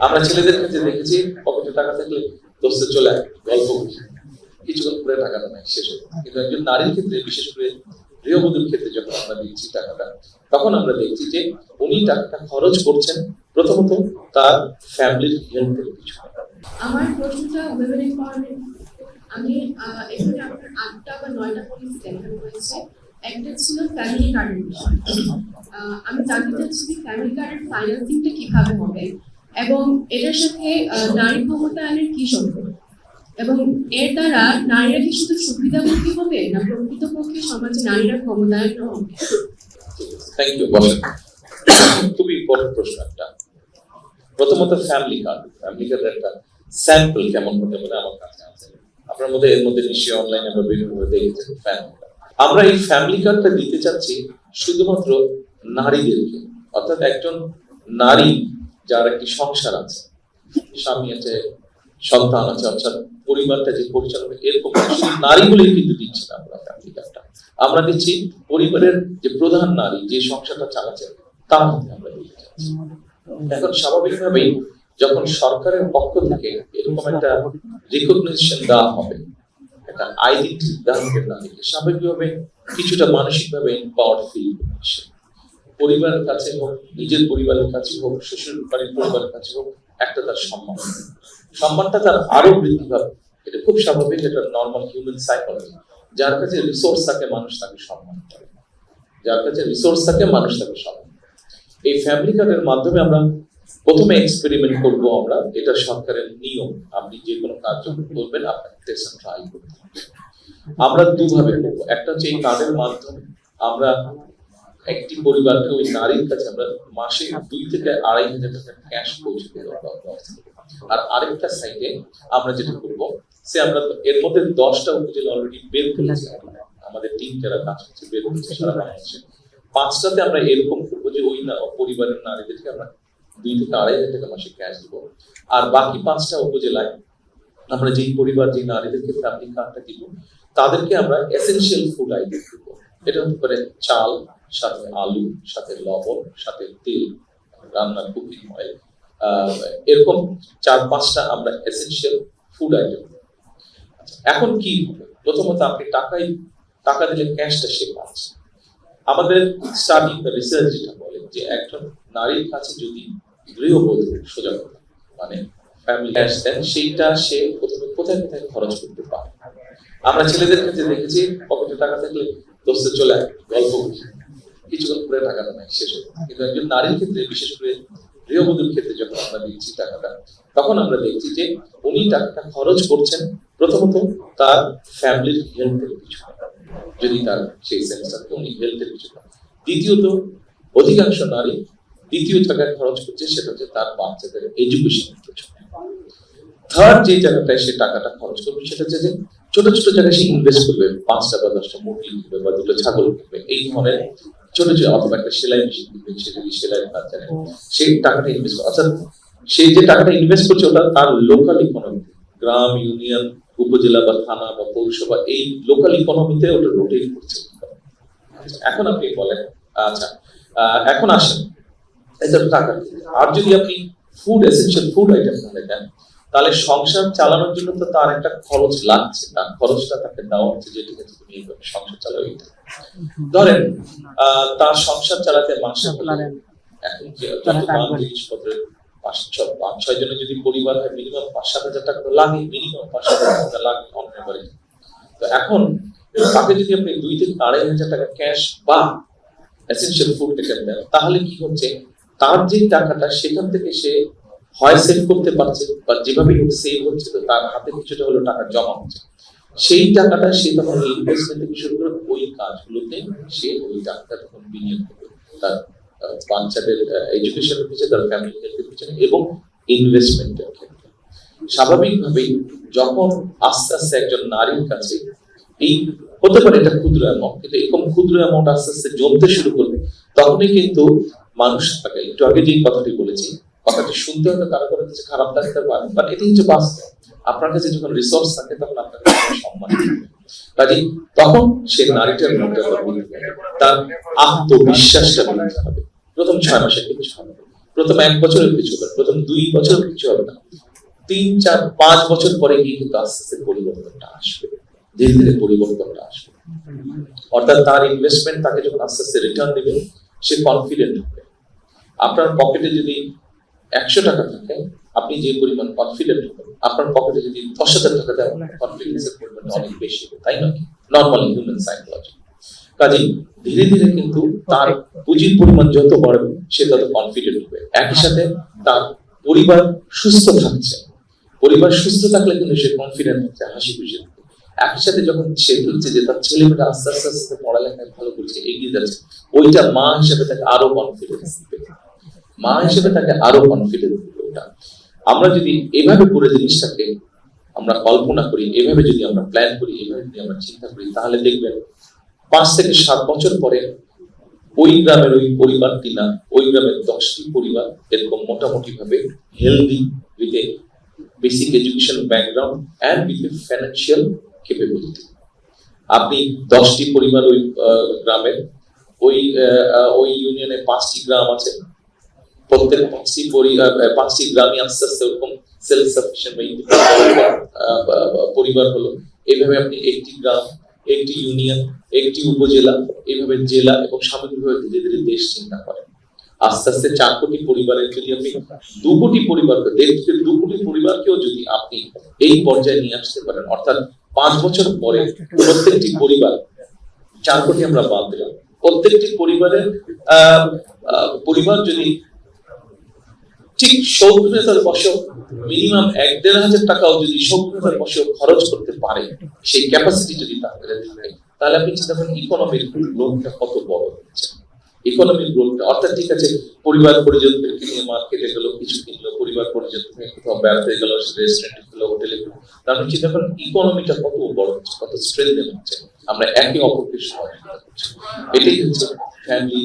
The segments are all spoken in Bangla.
আমরা ছেলেদের ক্ষেত্রে দেখেছি পকেটে টাকা থাকলে দোস্তে চলে আয়, গল্প কিছুক্ষণ পরে টাকাটা নাই, শেষ হয়ে। কিন্তু একজন নারীর ক্ষেত্রে, বিশেষ করে গৃহবধূর ক্ষেত্রে যখন আমরা দিচ্ছি টাকাটা, তখন আমরা দেখছি যে উনি টাকাটা খরচ করছেন প্রথমত তার ফ্যামিলির হেলথের পিছনে। আমার প্রশ্নটা উইমেন এম্পাওয়ারমেন্ট। আমি এখানে আপনার 8টা বা 9টা পয়েন্ট দেখানো হয়েছে। একটা ছিল ফ্যামিলি কার্ডের বিষয়। আমি জানতে চাচ্ছি যে ফ্যামিলি কার্ডের ফাইন্যান্সিংটা কিভাবে হবে এবং এটার সাথে নারী ক্ষমতায়নের কি সম্পর্ক, এবং এর দ্বারা নারীরা কি শুধু সুবিধাভোগী হবে না প্রকৃতপক্ষে সমাজে নারীরা ক্ষমতায়ন হবে? Thank you. খুবই ইম্পর্টেন্ট প্রশ্ন একটা। প্রথমত ফ্যামিলি কার্ডের একটা স্যাম্পল কেমন হতে পারে আমার কাছে আছে। আপনার মধ্যে এর মধ্যে নিশ্চয়ই অনলাইনে বা বিভিন্ন দেখেছেন ফ্যামিলি কার্ড। আমরা এই ফ্যামিলি কার্ডটা দিতে চাচ্ছি শুধুমাত্র নারীদেরকে, অর্থাৎ একজন নারী যার একটি সংসার আছে, স্বামী আছে, সন্তান আছে, অর্থাৎ পরিবারটা যে পরিচালনা, এরকম নারীগুলোই কিন্তু দিচ্ছি না আমরা ফ্যামিলি কার্ডটা। আমরা দিচ্ছি পরিবারের যে প্রধান নারী যে সংসারটা চালাচ্ছে তার মধ্যে আমরা দিতে চাচ্ছি। এখন স্বাভাবিকভাবেই যখন সরকারের পক্ষ থেকে এরকম একটা রিকগনিশন দেওয়া হবে, একটা আইডেন্টিটি দেওয়া হবে নারীকে, স্বাভাবিকভাবে কিছুটা মানসিকভাবে এম্পাওয়ার্ড ফিল করছে। পরিবারের কাছে হোক, নিজের পরিবারের কাছে হোক, শ্বশুর বাড়ির পরিবারের কাছে হোক, একটা তার সম্মানটা তার আরো বৃদ্ধি পাবে। এটা খুব স্বাভাবিক, এটা নর্মাল হিউম্যান সাইকোলজি। যার কাছে রিসোর্স থাকে মানুষ তাকে সম্মান করে, যার কাছে রিসোর্স থাকে মানুষ তাকে সম্মান। এই ফ্যামিলি কার্ডের মাধ্যমে আমরা প্রথমে এক্সপেরিমেন্ট করব। আমরা, এটা সরকারের নিয়ম, আপনি যে কোনো কাজ যখন করবেন আপনাকে টেস্ট ট্রাই করতে হবে। আমরা দুভাবে করবো। একটা হচ্ছে এই কার্ডের মাধ্যমে আমরা একটি পরিবারকে, ওই নারীর কাছে আমরা মাসে 2 থেকে 2,500 টাকা ক্যাশ পৌঁছে দেওয়ার ব্যবস্থা করব। আর আরেকটা সাইডে আমরা যেটা করবো, আমরা এর মধ্যে 10টা উপজেলা অলরেডি বের করেছি, আমাদের টিম যারা কাজ করছে বের করেছে সারা বাংলাদেশে। 5টাতে আমরা এরকম করবো যে ওই পরিবারের নারীদেরকে আমরা 2 থেকে 2,500 টাকা মাসে ক্যাশ দিব। আর বাকি 5টা উপজেলায় আমরা যেই পরিবার, যে নারীদেরকে ফ্যামিলি কার্ডটা দিব, তাদেরকে আমরা এসেনশিয়াল ফুড আইটেম দিব। এটা হতে পারে চাল, সাথে আলু, সাথে লবণ, সাথে তেল, রান্নার কুকিং অয়েল, এরকম 4-5টা আমরা এসেনশিয়াল ফুড আইটেম। এখন কি হবে? প্রথমত আপনি টাকা দিলে ক্যাশটা সে পাচ্ছে। আমাদের স্টাডি বা রিসার্চ যেটা বলে যে একজন নারীর কাছে যদি গৃহবধূ, সোজা কথা মানে ফ্যামিলি ক্যাশ দেন, সেইটা সে প্রথমে কোথায় কোথায় খরচ করতে পারে। আমরা ছেলেদের ক্ষেত্রে দেখেছি পকেটে টাকা থাকলে দোস্তে চলে আয়, গল্প কিছুক্ষণ পরে টাকাটা নাই, শেষ হয়ে। কিন্তু একজন নারীর ক্ষেত্রে, বিশেষ করে গৃহবধূর ক্ষেত্রে যখন আমরা দিচ্ছি টাকাটা, তখন আমরা দেখছি যে উনি টাকাটা খরচ করছেন প্রথমত তার ফ্যামিলির হেলথের পিছনে, যদি তার সেই সেন্স থাকে উনি হেলথের পিছনে। দ্বিতীয়ত, অধিকাংশ নারী দ্বিতীয় জায়গায় খরচ করছে, সেটা হচ্ছে তার বাচ্চাদের এডুকেশনের পিছনে। থার্ড যে জায়গাটায় সে টাকাটা খরচ করবে, সেটা হচ্ছে যে ছোট ছোট জায়গায় সে ইনভেস্ট করবে, 5টা বা 10টা মুরগি কিনবে বা 2টা ছাগল কিনবে, এই ধরনের ছোট ছোট, অথবা একটা সেলাই মেশিন কিনবে, সে যদি সেলাই কাজ জানে, সেই টাকাটা ইনভেস্ট করে। অর্থাৎ সেই যে টাকাটা ইনভেস্ট করছে ওটা তার লোকাল ইকোনমি, গ্রাম, ইউনিয়ন, উপজেলা বা থানা বা পৌরসভা, এই লোকাল ইকোনমিতে ওটা রোটেট করছে। এখন আপনি বলেন, আচ্ছা এখন আসেন এটা টাকা। আর যদি আপনি ফুড, এসেনশিয়াল ফুড আইটেম দেন, তাহলে সংসার চালানোর জন্য তো তার একটা খরচ লাগছে, তার খরচটা তাকে দেওয়া হচ্ছে যে ঠিক আছে তুমি এইভাবে সংসার চালাও। ধরেন তার সংসার চালাতে মাসে এখন জিনিসপত্রের 5-6 জনের যদি পরিবার হয়, মিনিমাম 5-7 হাজার টাকা তো লাগে, মিনিমাম 5-7 হাজার টাকা লাগে অনেক বাড়ি। তো এখন তাকে যদি আপনি 2 থেকে 2,500 টাকা ক্যাশ বা এসেনশিয়াল ফুড আইটেম দেন, তাহলে কি হচ্ছে, তার যে টাকাটা সেখান থেকে সে হয় সেভ করতে পারছে, বা যেভাবে হোক সেভ হচ্ছে, তো তার হাতে কিছুটা হলো টাকা জমা হচ্ছে। সেই টাকাটা সে তখন ইনভেস্টমেন্ট থেকে শুরু করে ওই কাজগুলোতে সে ওই টাকাটা তখন বিনিয়োগ করবে, তার বাচ্চাদের এডুকেশনের পিছনে, তার ফ্যামিলি হেলথের পিছনে এবং ইনভেস্টমেন্টের ক্ষেত্রে। স্বাভাবিকভাবেই যখন আস্তে আস্তে একজন নারীর কাছে এই হতে পারে এটা ক্ষুদ্র অ্যামাউন্ট, কিন্তু এরকম ক্ষুদ্র অ্যামাউন্ট আস্তে আস্তে জমতে শুরু করবে, তখনই কিন্তু মানুষ তাকে, একটু আগে যে কথাটি বলেছি, কথাটি শুনতে হয়তো কারো কারো কাছে খারাপ লাগতে পারে, বাট এটা হচ্ছে বাস্তব। আপনার কাছে যখন রিসোর্স থাকে তখন আপনার কাছে সম্মান থাকবে, কাজে তখন সে নারীটার মর্যাদা বৃদ্ধি পাবে, তার আত্মবিশ্বাসটা বৃদ্ধি হবে। প্রথম 6 মাসে কিছু হবে, প্রথম 1 বছরের কিছু হবে, প্রথম 2 বছরের কিছু হবে না, 3, 4, 5 বছর পরে গিয়ে কিন্তু আস্তে আস্তে পরিবর্তনটা আসবে, ধীরে ধীরে পরিবর্তনটা আসবে। অর্থাৎ তার ইনভেস্টমেন্ট তাকে যখন আস্তে আস্তে রিটার্ন দেবে, সে কনফিডেন্ট হবে। আপনার পকেটে যদি 100 টাকা থাকে, আপনি যে পরিমাণ কনফিডেন্ট হবেন, আপনার পকেটে যদি 10,000 টাকা দেয়, কনফিডেন্সের পরিমাণ অনেক বেশি হবে, তাই না? Normally human psychology. কাজেই ধীরে ধীরে কিন্তু তার পুঁজির পরিমাণ যত বাড়বে, সে তত কনফিডেন্ট হবে। একই সাথে তার পরিবার সুস্থ থাকছে, পরিবার সুস্থ থাকলে কিন্তু সে কনফিডেন্ট হচ্ছে, হাসি খুশি থাকে। একই সাথে যখন সে দেখছে যে তার ছেলেমেয়েরা আস্তে আস্তে আস্তে পড়ালেখায় ভালো করছে, এগিয়ে যাচ্ছে, ওইটা মা হিসেবে তাকে আরো কনফিডেন্স দিবে, মা হিসেবে তাকে আরো কনফিডেন্স দিবে। ওটা আমরা যদি এভাবে পুরো জিনিসটাকে আমরা কল্পনা করি, এভাবে যদি আমরা প্ল্যান করি, এভাবে যদি আমরা চিন্তা করি, তাহলে দেখবেন 5 থেকে 7 বছর পরে ওই গ্রামের ওই পরিবারটি না, ওই গ্রামের 10টি পরিবার এরকম মোটামুটি ভাবে healthy, with a basic education background and with a financial capability. আপনি 10টি পরিবার ওই গ্রামের, ওই ইউনিয়নে 5টি গ্রাম আছে, প্রত্যেক 5টি গ্রামে আস্তে আস্তে ওরকম সেলফ সাফিসিয়েন্ট পরিবার হলো। এইভাবে আপনি একটি গ্রাম, একটি ইউনিয়ন, একটি উপজেলা, এইভাবে জেলা এবং সামগ্রিকভাবে ধীরে ধীরে দেশ চিন্তা করেন। আস্তে আস্তে 4 কোটি পরিবারের যদি আপনি 2 কোটি পরিবারকে, 2 কোটি পরিবারকেও যদি আপনি এই পর্যায়ে নিয়ে আসতে পারেন, অর্থাৎ 5 বছর পরে প্রত্যেকটি পরিবার, 4 কোটি আমরা বাদ দিলাম, প্রত্যেকটি পরিবারের পরিবার যদি ঠিক 70,000 বছর মিনিমাম 1-1,500 টাকাও যদি 70,000 বছর খরচ করতে পারে, সেই ক্যাপাসিটি যদি তাদের থাকে, তাহলে আপনি চিন্তা করেন ইকোনমিক গ্রোথটা কত বড় হচ্ছে। ইকোনমিক গ্রোথটা অর্থাৎ ঠিক আছে, পরিবার পরিজনদেরকে নিয়ে মার্কেটে গেল, কিছু কিনলো, পরিবার পরিজন থেকে কোথাও বেড়াতে গেল, রেস্টুরেন্টে গেল, হোটেলে গেল, তাহলে চিন্তা করেন ইকোনমিটা কত বড় হচ্ছে, কত স্ট্রেংথেন হচ্ছে, আমরা একে অপরকে সহযোগিতা করছি। এটাই হচ্ছে ফ্যামিলি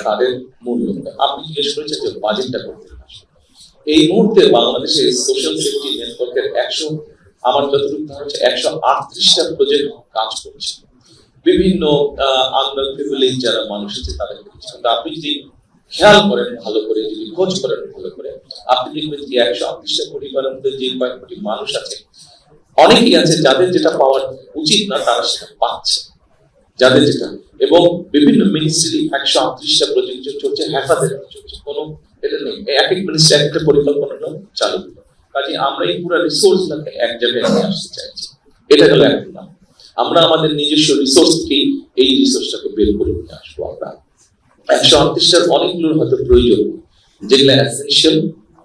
তাদের মূল লক্ষ্য। আপনি জিজ্ঞেস করেছেন যে বাজেটটা করতে, এই মুহূর্তে বাংলাদেশে সোশ্যাল সেফটি নেটওয়ার্কের আমার যতটুকু ধারণা হচ্ছে 138টা প্রজেক্ট কাজ করছে, বিভিন্ন আন্ডারপ্রিভিলেজ যারা মানুষ আছে তাদের ক্ষেত্রে। কিন্তু আপনি যদি খেয়াল করেন ভালো করে, যদি খোঁজ করেন ভালো করে, আপনি দেখবেন যে 138টা পরিবারের মধ্যে যে কয়েক কোটি মানুষ আছে, অনেকেই আছে যাদের যেটা পাওয়ার উচিত না তারা সেটা পাচ্ছে, যাদের যেটা, এবং বিভিন্ন মিনিস্ট্রি 138টা প্রজেক্ট চলছে, হেফাজতে চলছে, কোনো এটা নেই, এক এক মিনিস্ট্রি একটা পরিকল্পনা চালু করবে। কাজে আমরা এই পুরো রিসোর্সটাকে এক জায়গায় নিয়ে আসতে চাইছি, এটা হলো একটা নাম। আমরা আমাদের নিজস্ব রিসোর্স থেকে এই রিসোর্সটাকে বের করে নিয়ে আসবো। আমরা 138টার অনেকগুলোর হয়তো প্রয়োজন, যেগুলো এসেনশিয়াল,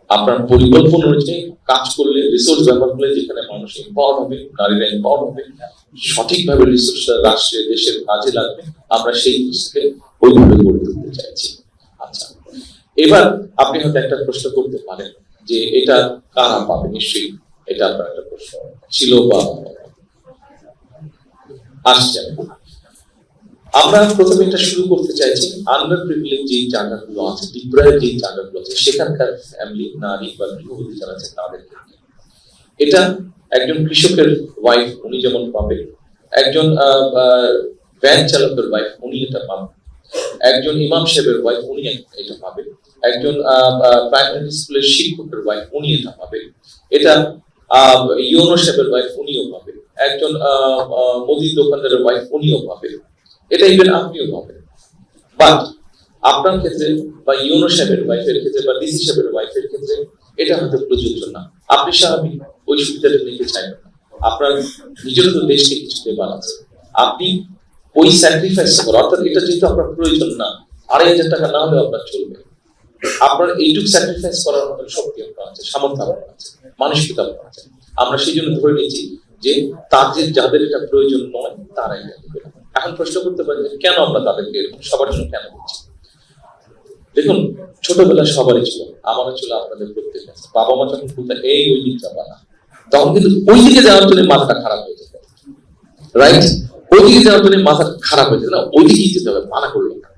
আপনার পরিকল্পনা অনুযায়ী কাজ করলে, রিসোর্স ব্যবহার করলে, যেখানে মানুষ এম্পাওয়ার হবে, নারীরা এম্পাওয়ার হবে, সঠিকভাবে রিসোর্সটা রাষ্ট্রে দেশের কাজে লাগবে, আমরা সেই জিনিসকে ওইভাবে গড়ে তুলতে চাইছি। আচ্ছা, এবার আপনি হয়তো একটা প্রশ্ন করতে পারেন যে এটা কারা পাবে, নিশ্চয়ই এটা আপনার একটা প্রশ্ন ছিল বা আসছে। আমরা প্রথমে এটা শুরু করতে চাইছি আন্ডার প্রিভিলেজ যে জায়গাগুলো আছে, ডিপ্রাইভড যে জায়গাগুলো আছে, সেখানকার ফ্যামিলি, নারী বা গৃহবধূ যারা আছে তাদের ক্ষেত্রে এটা একজন কৃষকের ওয়াইফ উনি যেমন পাবে, একজন ভ্যান চালকের ওয়াইফ উনি এটা পাবে, একজন ইমাম সাহেবের ওয়াইফ উনি এটা পাবে, একজন প্রাইমারি স্কুলের শিক্ষকের ওয়াইফ উনি এটা পাবে, এটা ইউনো সাহেবের ওয়াইফ উনিও পাবে, একজন মুদির দোকানদারের ওয়াইফ উনিও পাবে, এটা ইভেন আপনিও পাবেন। বাট আপনার ক্ষেত্রে বা ইউনো সাহেবের ওয়াইফের ক্ষেত্রে বা ডিসি সাহেবের ওয়াইফের ক্ষেত্রে এটা হয়তো প্রযোজ্য না। আপনি স্বাভাবিক ওই সুবিধাটা নিতে চাইবেন না, আপনার নিজের তো দেশকে কিছু দেবার আছে, আপনি ওই স্যাক্রিফাইস করেন। অর্থাৎ এটা যেহেতু আপনার প্রয়োজন না, 2,500 টাকা না হলেও আপনার চলবে, আপনার এইটুকু স্যাক্রিফাইস করার মতো শক্তি আপনার আছে, সামর্থ্য আপনার আছে, মানসিকতা আপনার আছে। আমরা সেই জন্য ধরে নিচ্ছি যে যাদের এটা প্রয়োজন নয় তারাই এটা দেবে। এখন প্রশ্ন করতে পারেন কেন আমরা তাদেরকে সবার জন্য কেন করছি? দেখুন, ছোটবেলা সবারই ছিল, আমারও ছিল, আপনাদের প্রত্যেক আছে। বাবা মা যখন বলতেন এই ওই দিক যাবা না, তখন কিন্তু ওই দিকে যাওয়ার জন্য মাথাটা খারাপ হয়ে যেত, রাইট? ওই দিকে যাওয়ার জন্য মাথা খারাপ হয়ে যেত, না ওই দিকেই যেতে হবে, মানা করলো না।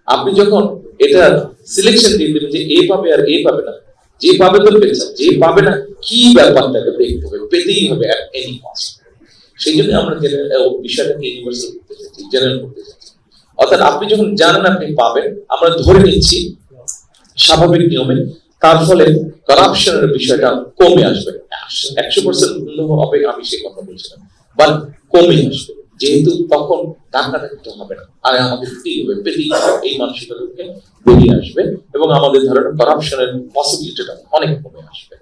আপনি যখন এটা সিলেকশন দিয়ে দেবেন যে এ পাবে আর এ পাবে না, যে পাবে তো পেয়েছে, যে পাবে না কি ব্যাপারটাকে দেখতে হবে, পেতেই হবে অ্যাট এনি কস্ট। সেই জন্য আমরা বিষয়টাকে ইউনিভার্সাল করতে চাইছি, জেনারেল করতে চাইছি। অর্থাৎ আপনি যখন জানেন আপনি পাবেন, আমরা ধরে নিচ্ছি স্বাভাবিক নিয়মে, তার ফলে করাপশনের বিষয়টা কমে আসবে। 100% হবে আমি সে কথা বলছি না, বাট কমে আসবে, যেহেতু তখন টাকা দেখতে হবে না, আর আমাদের পেতেই হবে, এই মানসিকতা থেকে বেরিয়ে আসবে এবং আমাদের ধরেন করাপশনের পসিবিলিটিটা অনেক কমে আসবে।